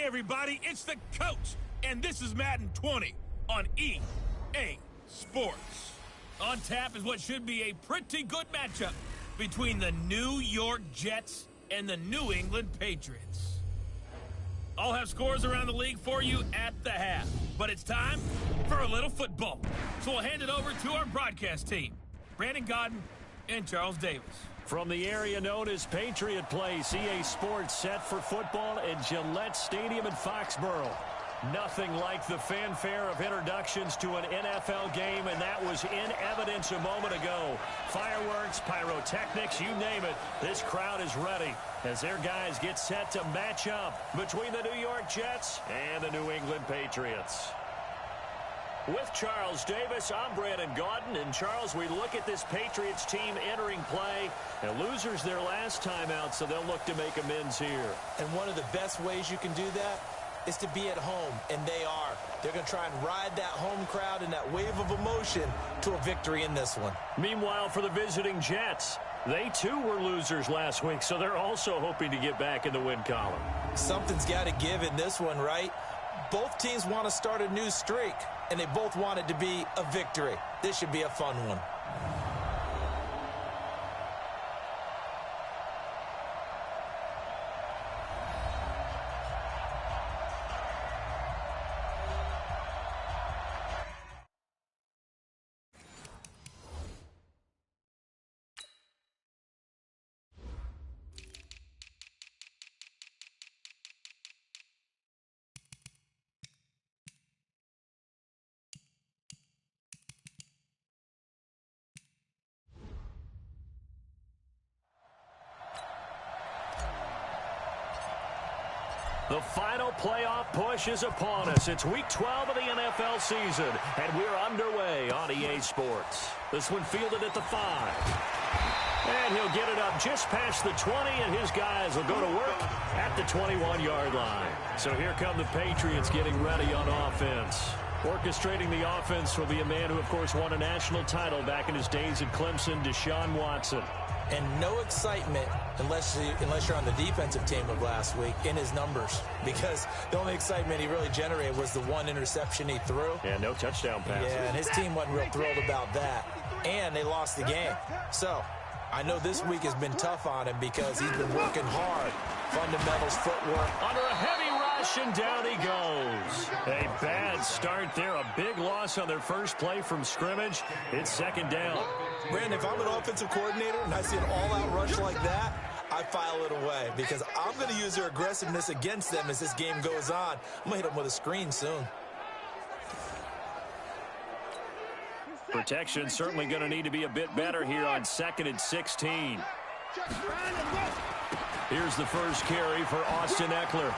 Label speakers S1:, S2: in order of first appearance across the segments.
S1: everybody, it's the coach, and this is Madden 20 on EA Sports. On tap is what should be a pretty good matchup between the New York Jets and the New England Patriots. I'll have scores around the league for you at the half, but it's time for a little football. So we'll hand it over to our broadcast team, Brandon Godden and Charles Davis.
S2: From the area known as Patriot Place, EA Sports set for football at Gillette Stadium in Foxborough. Nothing like the fanfare of introductions to an NFL game, and that was in evidence a moment ago. Fireworks, pyrotechnics, you name it. This crowd is ready as their guys get set to match up between the New York Jets and the New England Patriots. With Charles Davis, I'm Brandon Godden. And Charles, we look at this Patriots team entering play, and losers their last time out, so they'll look to make amends here.
S3: And one of the best ways you can do that is to be at home, and they are. They're going to try and ride that home crowd and that wave of emotion to a victory in this one.
S2: Meanwhile, for the visiting Jets, they too were losers last week, so they're also hoping to get back in the win column.
S3: Something's got to give in this one, right? Both teams want to start a new streak, and they both want it to be a victory. This should be a fun one.
S2: The final playoff push is upon us. It's Week 12 of the NFL season, and we're underway on EA Sports. This one fielded at the 5. And he'll get it up just past the 20, and his guys will go to work at the 21-yard line. So here come the Patriots getting ready on offense. Orchestrating the offense will be a man who, of course, won a national title back in his days at Clemson, Deshaun Watson.
S3: And no excitement unless you're on the defensive team of last week in his numbers, because the only excitement he really generated was the one interception he threw.
S2: Yeah, no touchdown passes.
S3: Yeah, and his team wasn't real thrilled about that. And they lost the game. So I know this week has been tough on him because he's been working hard. Fundamentals, footwork.
S2: Under a heavy rush, and down he goes. A bad start there. A big loss on their first play from scrimmage. It's second down.
S3: Brandon, if I'm an offensive coordinator and I see an all-out rush like that, I file it away because I'm going to use their aggressiveness against them as this game goes on. I'm going to hit them with a screen soon.
S2: Protection certainly going to need to be a bit better here on 2nd and 16. Here's the first carry for Austin Eckler.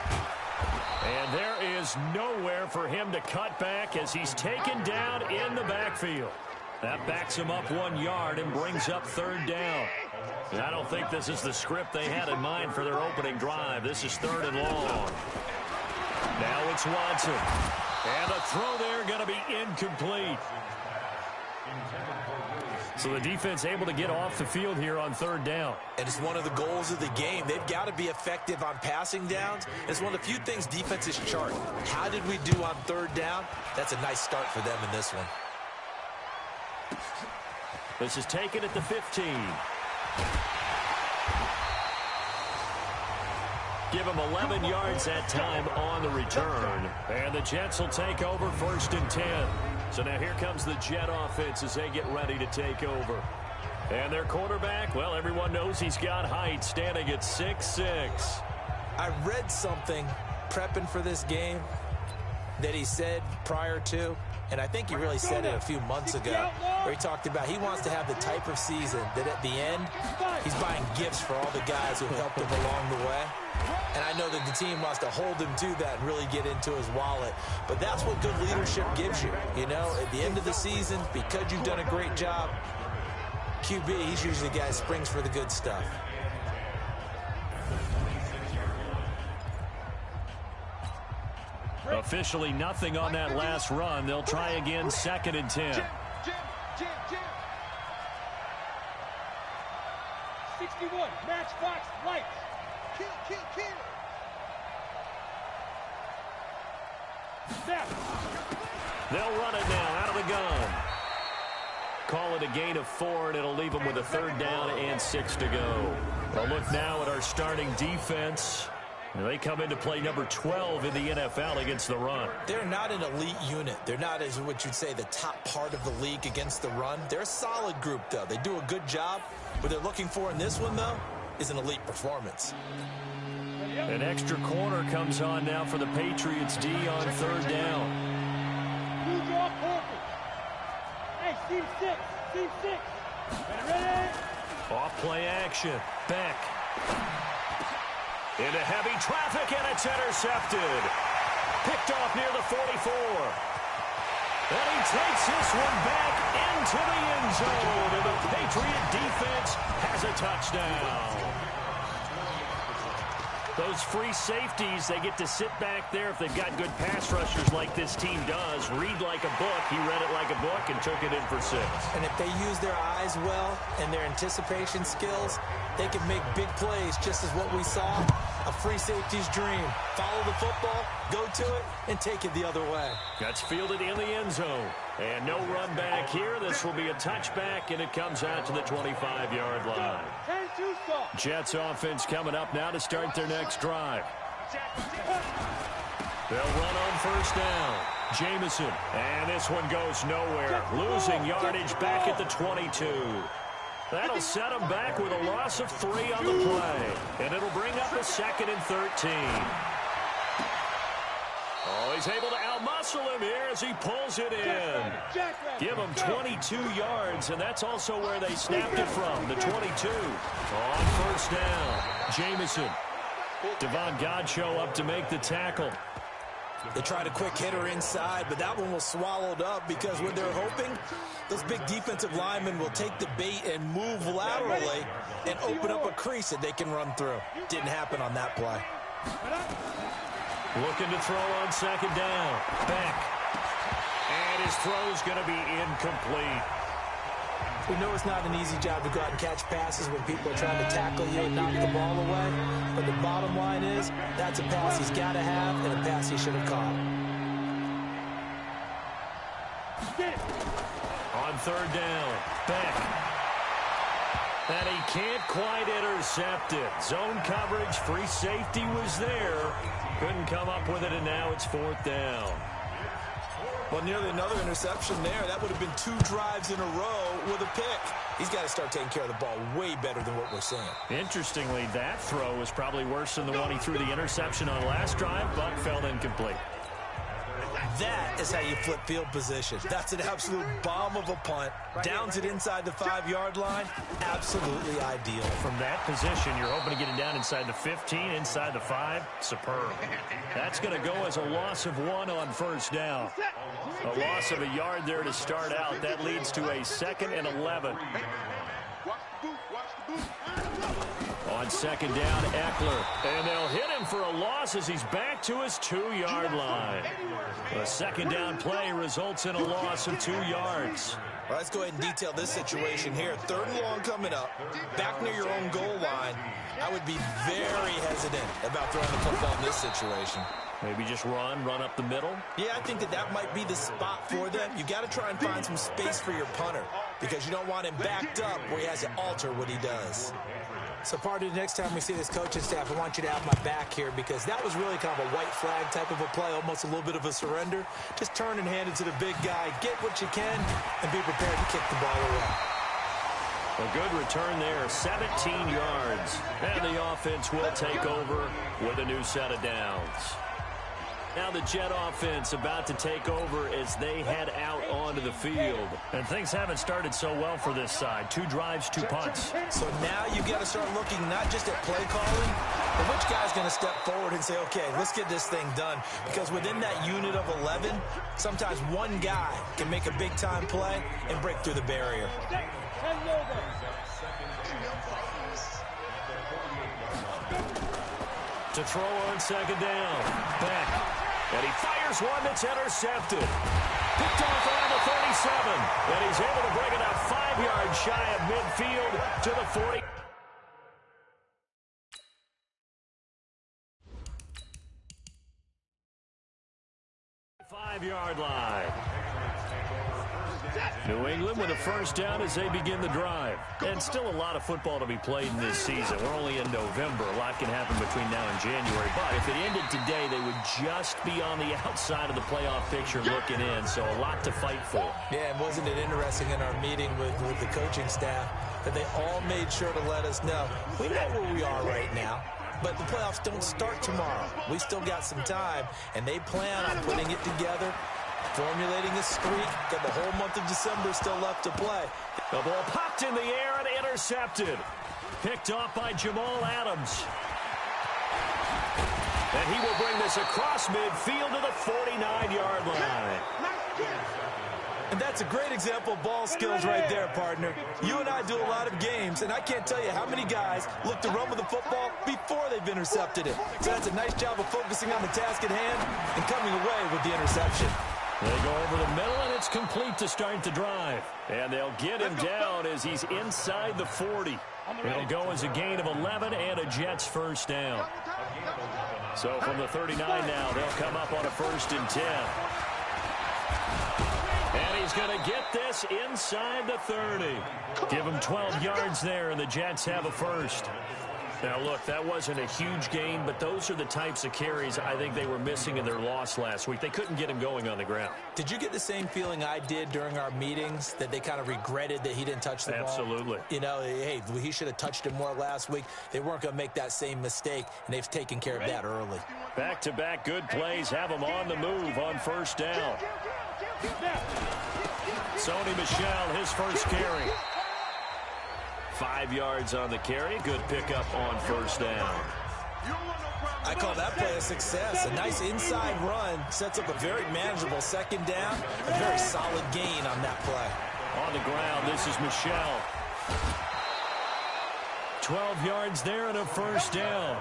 S2: And there is nowhere for him to cut back as he's taken down in the backfield. That backs him up 1 yard and brings up third down. And I don't think this is the script they had in mind for their opening drive. This is 3rd and long. Now it's Watson. And a throw there going to be incomplete. So the defense able to get off the field here on 3rd down.
S3: And it's one of the goals of the game. They've got to be effective on passing downs. It's one of the few things defenses chart. How did we do on 3rd down? That's a nice start for them in this one.
S2: This is taken at the 15. Give him 11 yards that time on the return. And the Jets will take over 1st and 10. So now here comes the Jet offense as they get ready to take over. And their quarterback, well, everyone knows he's got height, standing at 6'6".
S3: I read something prepping for this game that he said prior to, and I think he really said it a few months ago, where he talked about he wants to have the type of season that at the end, he's buying gifts for all the guys who helped him along the way. And I know that the team wants to hold him to that and really get into his wallet. But that's what good leadership gives you. You know, at the end of the season, because you've done a great job, QB, he's usually the guy who springs for the good stuff.
S2: Officially nothing on that last run. They'll try again 2nd and 10.
S4: 61, match box, lights. Kill.
S2: They'll run it now out of the gun. Call it a gain of 4, and it'll leave them with a 3rd down and 6 to go. Well, look now at our starting defense. And they come into play number 12 in the NFL against the run.
S3: They're not an elite unit. They're not, as what you'd say, the top part of the league against the run. They're a solid group, though. They do a good job. What they're looking for in this one, though, is an elite performance.
S2: An extra corner comes on now for the Patriots D on 3rd down.
S4: Hey, Steve 6. Steve 6. Ready?
S2: Off play action. Beck. Into heavy traffic, and it's intercepted. Picked off near the 44. And he takes this one back into the end zone. And the Patriot defense has a touchdown. Those free safeties, they get to sit back there if they've got good pass rushers like this team does. Read like a book. He read it like a book and took it in for 6.
S3: And if they use their eyes well and their anticipation skills, they can make big plays, just as what we saw. A free safety's dream. Follow the football, go to it, and take it the other way.
S2: That's fielded in the end zone. And no run back here. This will be a touchback, and it comes out to the 25-yard line. Jets offense coming up now to start their next drive. They'll run on 1st down. Jamison, and this one goes nowhere. Losing yardage back at the 22. That'll set him back with a loss of 3 on the play. And it'll bring up a 2nd and 13. Oh, he's able to outmuscle him here as he pulls it in. Give him 22 yards, and that's also where they snapped it from, the 22. On 1st down, Jamison. Devon Godchaux up to make the tackle.
S3: They tried a quick hitter inside, but that one was swallowed up because what they're hoping, those big defensive linemen will take the bait and move laterally and open up a crease that they can run through. Didn't happen on that play.
S2: Looking to throw on 2nd down. Beck. And his throw's going to be incomplete.
S3: We know it's not an easy job to go out and catch passes when people are trying to tackle you and knock the ball away. But the bottom line is, that's a pass he's got to have and a pass he should have caught.
S2: On 3rd down, Beck. And he can't quite intercept it. Zone coverage, free safety was there. Couldn't come up with it, and now it's 4th down.
S3: Well, nearly another interception there. That would have been 2 drives in a row with a pick. He's got to start taking care of the ball way better than what we're seeing.
S2: Interestingly, that throw was probably worse than the one he threw the interception on last drive, but fell incomplete.
S3: That is how you flip field position. That's an absolute bomb of a punt. Downs it inside the 5-yard line. Absolutely ideal.
S2: From that position, you're hoping to get it down inside the 15, inside the 5. Superb. That's going to go as a loss of 1 on 1st down. A loss of a yard there to start out. That leads to a 2nd and 11. On 2nd down, Eckler. And they'll hit him for a loss as he's back to his 2-yard line. A 2nd down play results in a loss of 2 yards.
S3: Well, let's go ahead and detail this situation here. 3rd and long coming up, back near your own goal line. I would be very hesitant about throwing the football in this situation.
S2: Maybe just run up the middle?
S3: Yeah, I think that might be the spot for them. You got to try and find some space for your punter because you don't want him backed up where he has to alter what he does. So, Party, the next time we see this coaching staff, I want you to have my back here because that was really kind of a white flag type of a play, almost a little bit of a surrender. Just turn and hand it to the big guy, get what you can, and be prepared to kick the ball away.
S2: A good return there, 17 yards. And the offense will take over with a new set of downs. Now the Jet offense about to take over as they head out onto the field. And things haven't started so well for this side. 2 drives, 2 punts.
S3: So now you've got to start looking not just at play calling, but which guy's going to step forward and say, okay, let's get this thing done. Because within that unit of 11, sometimes one guy can make a big-time play and break through the barrier.
S2: To throw on 2nd down. Beck. And he fires one that's intercepted. Picked off around the 37. And he's able to bring it up 5 yards shy of midfield to the 40. 5-yard line. New England with a first down as they begin the drive. And still a lot of football to be played in this season. We're only in November. A lot can happen between now and January. But if it ended today, they would just be on the outside of the playoff picture looking in. So a lot to fight for.
S3: Yeah, and wasn't it interesting in our meeting with the coaching staff that they all made sure to let us know, we know where we are right now, but the playoffs don't start tomorrow. We still got some time, and they plan on putting it together, formulating a streak, got the whole month of December still left to play.
S2: The ball popped in the air and intercepted. Picked off by Jamal Adams. And he will bring this across midfield to the 49-yard line.
S3: And that's a great example of ball skills right there, partner. You and I do a lot of games, and I can't tell you how many guys look to run with the football before they've intercepted it. So that's a nice job of focusing on the task at hand and coming away with the interception.
S2: They go over the middle, and it's complete to start the drive. And they'll get him down as he's inside the 40. It'll go as a gain of 11 and a Jets first down. So from the 39 now, they'll come up on a 1st and 10. And he's going to get this inside the 30. Give him 12 yards there, and the Jets have a first. Now, look, that wasn't a huge gain, but those are the types of carries I think they were missing in their loss last week. They couldn't get him going on the ground.
S3: Did you get the same feeling I did during our meetings, that they kind of regretted that he didn't touch the ball?
S2: Absolutely.
S3: You know, hey, he should have touched it more last week. They weren't going to make that same mistake, and they've taken care of that early.
S2: Back-to-back good plays have him on the move on first down. Sony Michel, his first carry. 5 yards on the carry. Good pickup on first down.
S3: I call that play a success. A nice inside run sets up a very manageable second down. A very solid gain on that play.
S2: On the ground, this is Michel. 12 yards there and a first down.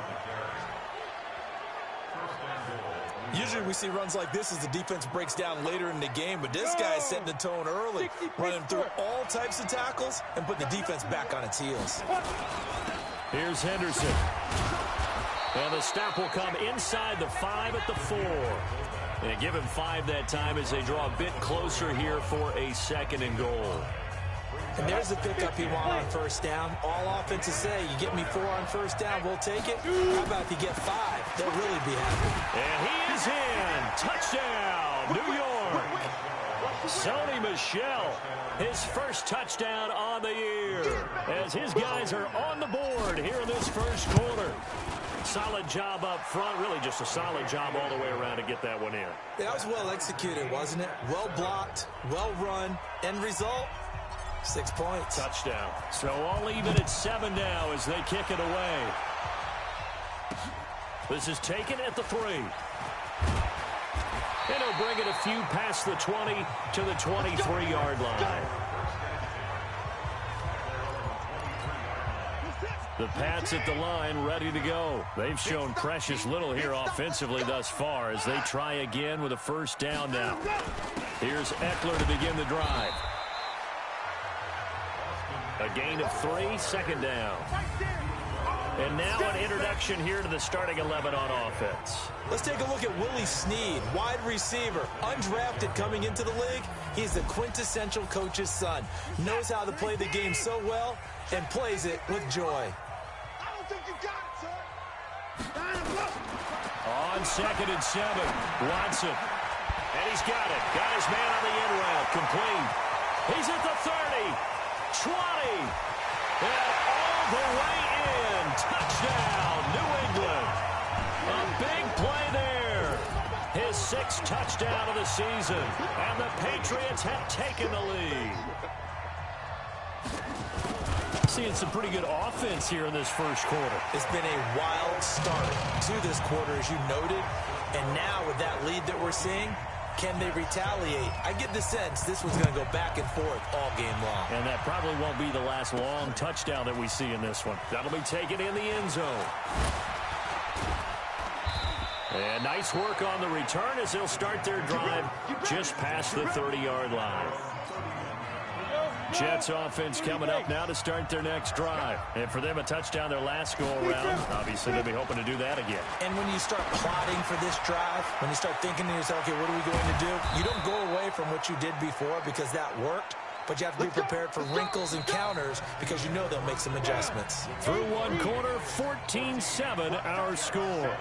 S3: Usually we see runs like this as the defense breaks down later in the game, but this guy is setting the tone early, running through all types of tackles and putting the defense back on its heels.
S2: Here's Henderson. And the stop will come inside the 5 at the 4. And give him 5 that time as they draw a bit closer here for a 2nd and goal.
S3: And there's the pickup he wanted on first down. All offenses say, you get me 4 on first down, we'll take it. How about if you get 5? They'll really be happy.
S2: And he is in. Touchdown, New York. Sony Michel, his first touchdown on the year, as his guys are on the board here in this first quarter. Solid job up front, really just a solid job all the way around to get that one in.
S3: That was well executed, wasn't it? Well blocked, well run. End result, 6 points.
S2: Touchdown. So all even at 7 now as they kick it away. This is taken at the 3. And he'll bring it a few past the 20 to the 23-yard line. The Pats at the line ready to go. They've shown precious little here offensively thus far as they try again with a first down now. Here's Eckler to begin the drive. A gain of 3, 2nd down. And now an introduction here to the starting 11 on offense.
S3: Let's take a look at Willie Snead, wide receiver, undrafted coming into the league. He's the quintessential coach's son. Knows how to play the game so well and plays it with joy.
S2: On 2nd and 7, Watson. And he's got it. Got his man on the end route. Complete. He's at the 30, 20, and all the way in. Touchdown, New England. A big play there. His 6th touchdown of the season. And the Patriots have taken the lead. Seeing some pretty good offense here in this first quarter.
S3: It's been a wild start to this quarter, as you noted. And now with that lead that we're seeing, can they retaliate? I get the sense this one's going to go back and forth all game long.
S2: And that probably won't be the last long touchdown that we see in this one. That'll be taken in the end zone. And nice work on the return as they'll start their drive just past the 30-yard line. Jets offense coming up now to start their next drive. And for them, a touchdown their last go-around. Obviously, they'll be hoping to do that again.
S3: And when you start plotting for this drive, when you start thinking to yourself, okay, what are we going to do? You don't go away from what you did before because that worked. But you have to be prepared for wrinkles and counters because you know they'll make some adjustments.
S2: Through one quarter, 14-7 our score.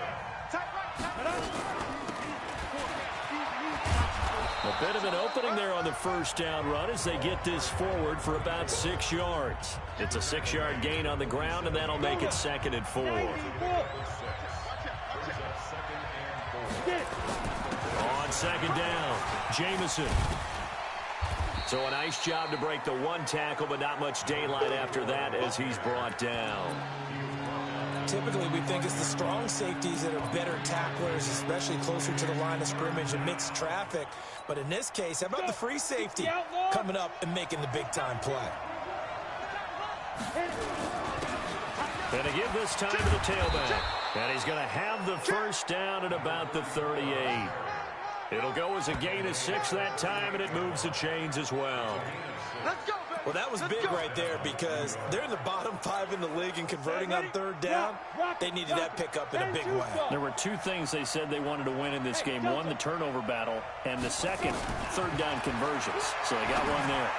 S2: A bit of an opening there on the first down run as they get this forward for about 6 yards. It's a 6-yard gain on the ground, and that'll make it 2nd and 4. On 2nd down, Jamison. So a nice job to break the one tackle, but not much daylight after that as he's brought down.
S3: Typically, we think it's the strong safeties that are better tacklers, especially closer to the line of scrimmage and mixed traffic. But in this case, how about the free safety coming up and making the big-time play?
S2: And to give this time to the tailback. And he's going to have the first down at about the 38. It'll go as a gain of 6 that time, and it moves the chains as well.
S3: Well, that was big right there because they're in the bottom 5 in the league and converting on 3rd down. They needed that pickup in a big way.
S2: There were 2 things they said they wanted to win in this game. One, the turnover battle, and the second, 3rd down conversions. So they got one there.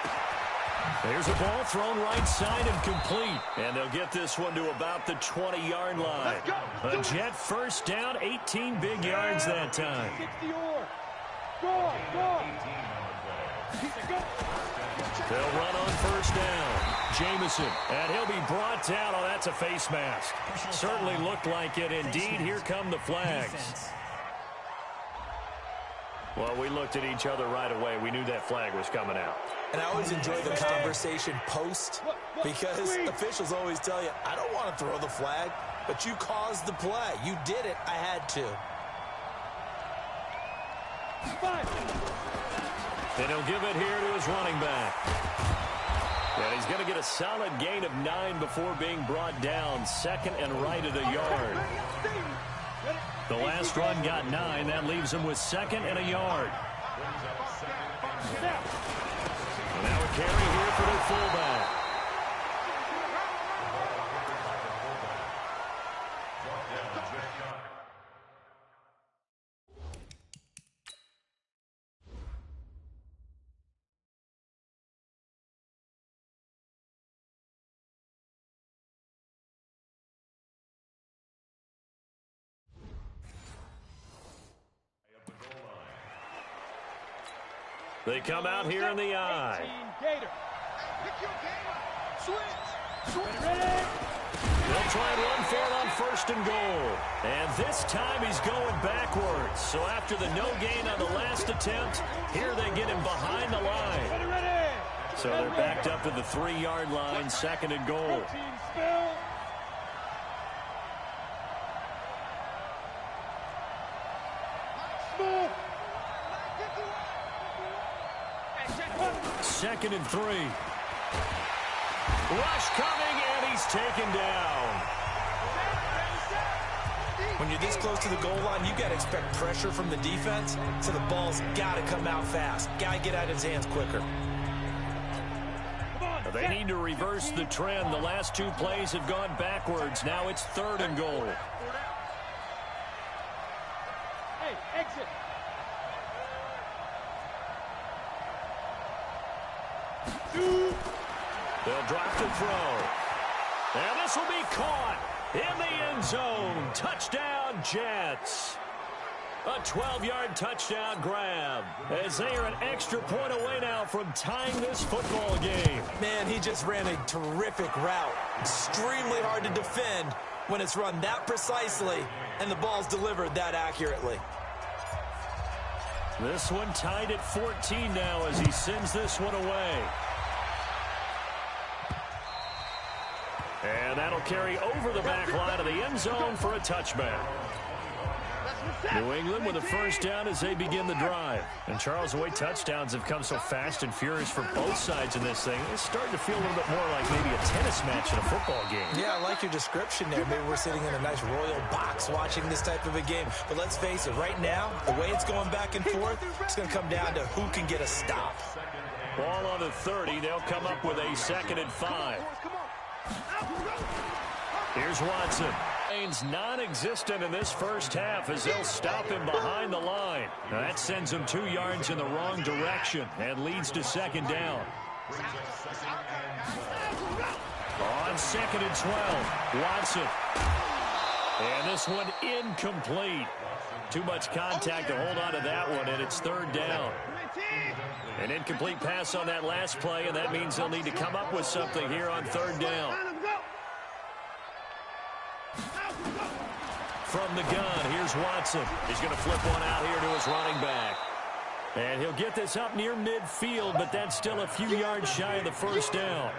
S2: Here's a ball thrown right side and complete. And they'll get this one to about the 20-yard line. A Jet first down, 18 big yards that time. They'll run on first down. Jamison, and he'll be brought down. Oh, that's a face mask. Certainly looked like it. Indeed, here come the flags. Well, we looked at each other right away. We knew that flag was coming out.
S3: And I always enjoy the conversation post because officials always tell you, I don't want to throw the flag, but you caused the play. You did it. I had to.
S2: And he'll give it here to his running back. And he's going to get a solid gain of 9 before being brought down. 2nd and right at a yard. The last run got 9. That leaves him with 2nd and a yard. And now a carry here for their fullback. They come out here in the eye. They'll try and run for it on 1st and goal. And this time he's going backwards. So after the no gain on the last attempt, here they get him behind the line. So they're backed up to the 3-yard line, 2nd and goal. Second and 3. Rush coming, and he's taken down.
S3: When you're this close to the goal line, you got to expect pressure from the defense, so the ball's got to come out fast. Got to get out of his hands quicker.
S2: They need to reverse the trend. The last 2 plays have gone backwards. Now it's 3rd and goal.
S4: Hey, exit.
S2: They'll drop to throw. And this will be caught in the end zone. Touchdown, Jets. A 12-yard touchdown grab as they are an extra point away now from tying this football game.
S3: Man, he just ran a terrific route. Extremely hard to defend when it's run that precisely and the ball's delivered that accurately.
S2: This one tied at 14 now as he sends this one away. And that'll carry over the back line of the end zone for a touchback. New England with a first down as they begin the drive. And Charles, the way touchdowns have come so fast and furious for both sides in this thing, it's starting to feel a little bit more like maybe a tennis match in a football game.
S3: Yeah, I like your description there. Maybe we're sitting in a nice royal box watching this type of a game. But let's face it, right now, the way it's going back and forth, it's going to come down to who can get a stop.
S2: Ball on the 30. They'll come up with a 2nd and 5. Here's Watson. Remains non-existent in this first half as they'll stop him behind the line. Now that sends him 2 yards in the wrong direction and leads to 2nd down. On 2nd and 12, Watson. And this one incomplete. Too much contact to hold on to that one, and it's 3rd down. An incomplete pass on that last play, and that means they'll need to come up with something here on 3rd down. From the gun, here's Watson. He's going to flip one out here to his running back. And he'll get this up near midfield, but that's still a few yards shy of the 1st down.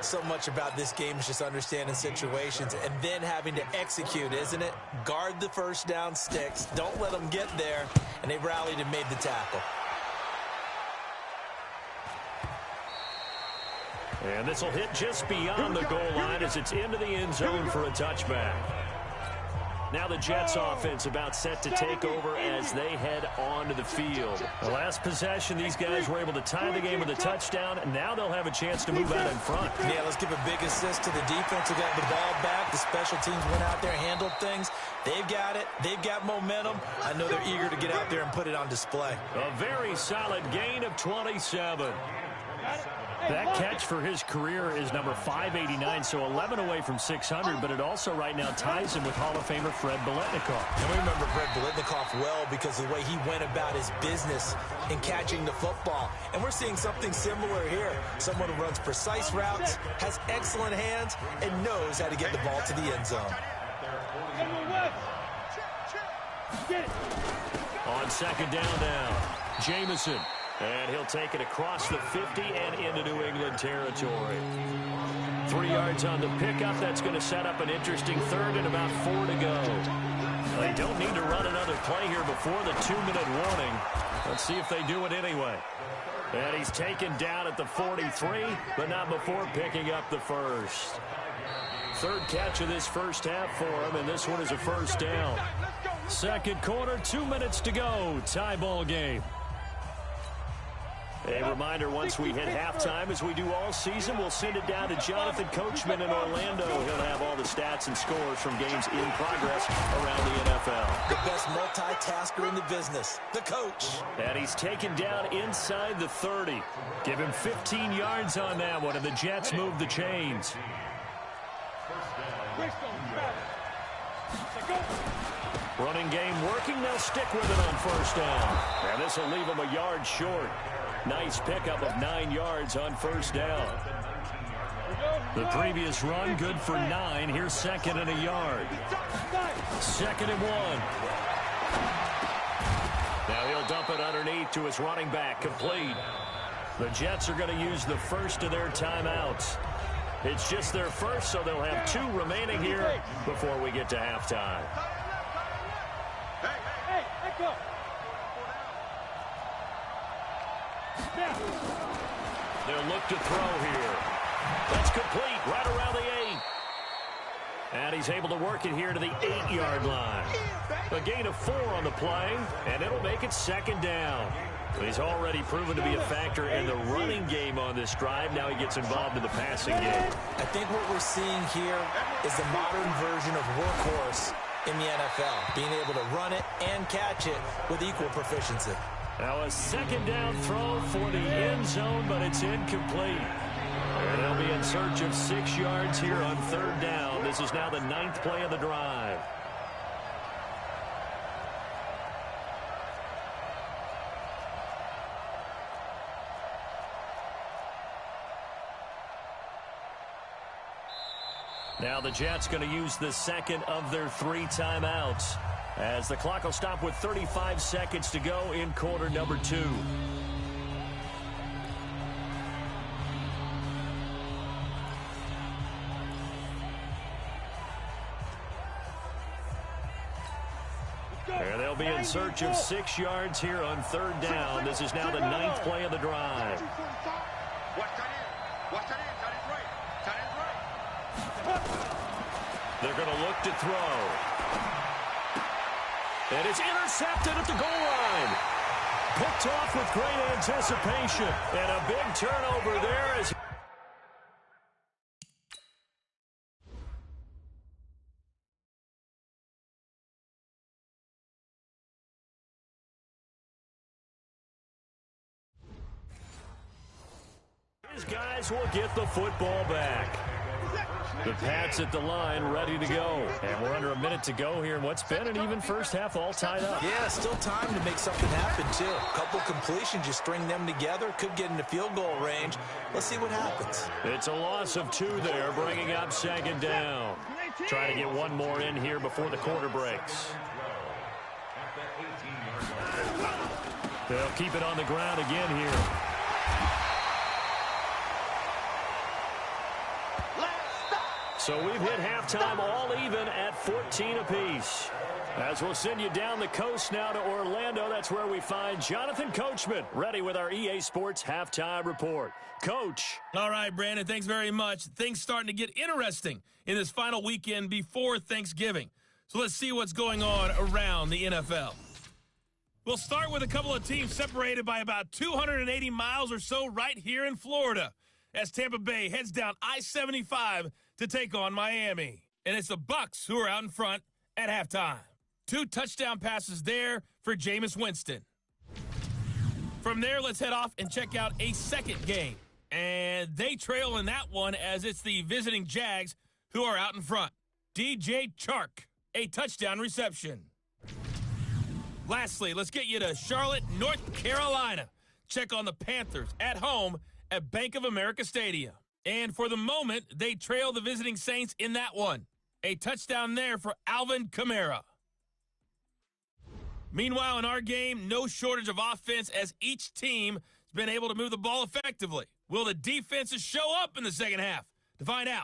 S3: So much about this game is just understanding situations and then having to execute, isn't it? Guard the 1st down sticks. Don't let them get there. And they rallied and made the tackle.
S2: And this will hit just beyond the goal line as it's into the end zone for a touchback. Now the Jets offense about set to take over as they head onto the field. The last possession, these guys were able to tie the game with a touchdown, and now they'll have a chance to move out in front.
S3: Yeah, let's give a big assist to the defense who got the ball back. The special teams went out there, handled things. They've got it. They've got momentum. I know they're eager to get out there and put it on display.
S2: A very solid gain of 27. That catch for his career is number 589, so 11 away from 600, but it also right now ties him with Hall of Famer Fred Biletnikoff.
S3: And we remember Fred Biletnikoff well because of the way he went about his business in catching the football. And we're seeing something similar here. Someone who runs precise routes, has excellent hands, and knows how to get the ball to the end zone.
S2: On 2nd down now, Jamison. And he'll take it across the 50 and into New England territory. 3 yards on the pickup. That's going to set up an interesting 3rd and about 4 to go. They don't need to run another play here before the 2-minute warning. Let's see if they do it anyway. And he's taken down at the 43, but not before picking up the 1st. 3rd catch of this first half for him, and this one is a 1st down. 2nd quarter, 2 minutes to go. Tie ball game. A reminder, once we hit halftime, as we do all season, we'll send it down to Jonathan Coachman in Orlando. He'll have all the stats and scores from games in progress around the NFL.
S3: The best multitasker in the business, the coach.
S2: And he's taken down inside the 30. Give him 15 yards on that one, and the Jets move the chains. Running game working. They'll stick with it on 1st down. And this will leave him a yard short. Nice pickup of 9 yards on 1st down. The previous run good for 9. Here's 2nd and a yard. 2nd and 1. Now he'll dump it underneath to his running back. Complete. The Jets are going to use the 1st of their timeouts. It's just their 1st, so they'll have 2 remaining here before we get to halftime.
S4: Hey, echo.
S2: They'll look to throw here. That's complete right around the 8. And he's able to work it here to the 8-yard line. A gain of 4 on the play, and it'll make it 2nd down. He's already proven to be a factor in the running game on this drive. Now he gets involved in the passing game.
S3: I think what we're seeing here is the modern version of workhorse in the NFL, being able to run it and catch it with equal proficiency.
S2: Now a 2nd down throw for the end zone, but it's incomplete. And they'll be in search of 6 yards here on 3rd down. This is now the 9th play of the drive. Now the Jets going to use the 2nd of their 3 timeouts, as the clock will stop with 35 seconds to go in quarter number 2. And they'll be in search of 6 yards here on 3rd down. This is now the 9th play of the drive. They're going to look to throw. And it's intercepted at the goal line. picked off with great anticipation. And a big turnover there as these guys will get the football back. The Pats at the line, ready to go. And we're under a minute to go here in what's been an even first half, all tied up.
S3: Yeah, still time to make something happen, too. A couple completions, you string them together, could get into field goal range. Let's see what happens.
S2: It's a loss of 2 there, bringing up second down. Trying to get one more in here before the quarter breaks. They'll keep it on the ground again here. So we've hit halftime all even at 14 apiece. As we'll send you down the coast now to Orlando, that's where we find Jonathan Coachman, ready with our EA Sports Halftime Report. Coach.
S1: All right, Brandon, thanks very much. Things starting to get interesting in this final weekend before Thanksgiving. So let's see what's going on around the NFL. We'll start with a couple of teams separated by about 280 miles or so right here in Florida as Tampa Bay heads down I-75 to take on Miami. And it's the Bucs who are out in front at halftime. 2 touchdown passes there for Jameis Winston. From there, let's head off and check out a second game. And they trail in that one as it's the visiting Jags who are out in front. DJ Chark, a touchdown reception. Lastly, let's get you to Charlotte, North Carolina. Check on the Panthers at home at Bank of America Stadium. And for the moment, they trail the visiting Saints in that one. A touchdown there for Alvin Kamara. Meanwhile, in our game, no shortage of offense as each team has been able to move the ball effectively. Will the defenses show up in the second half? To find out,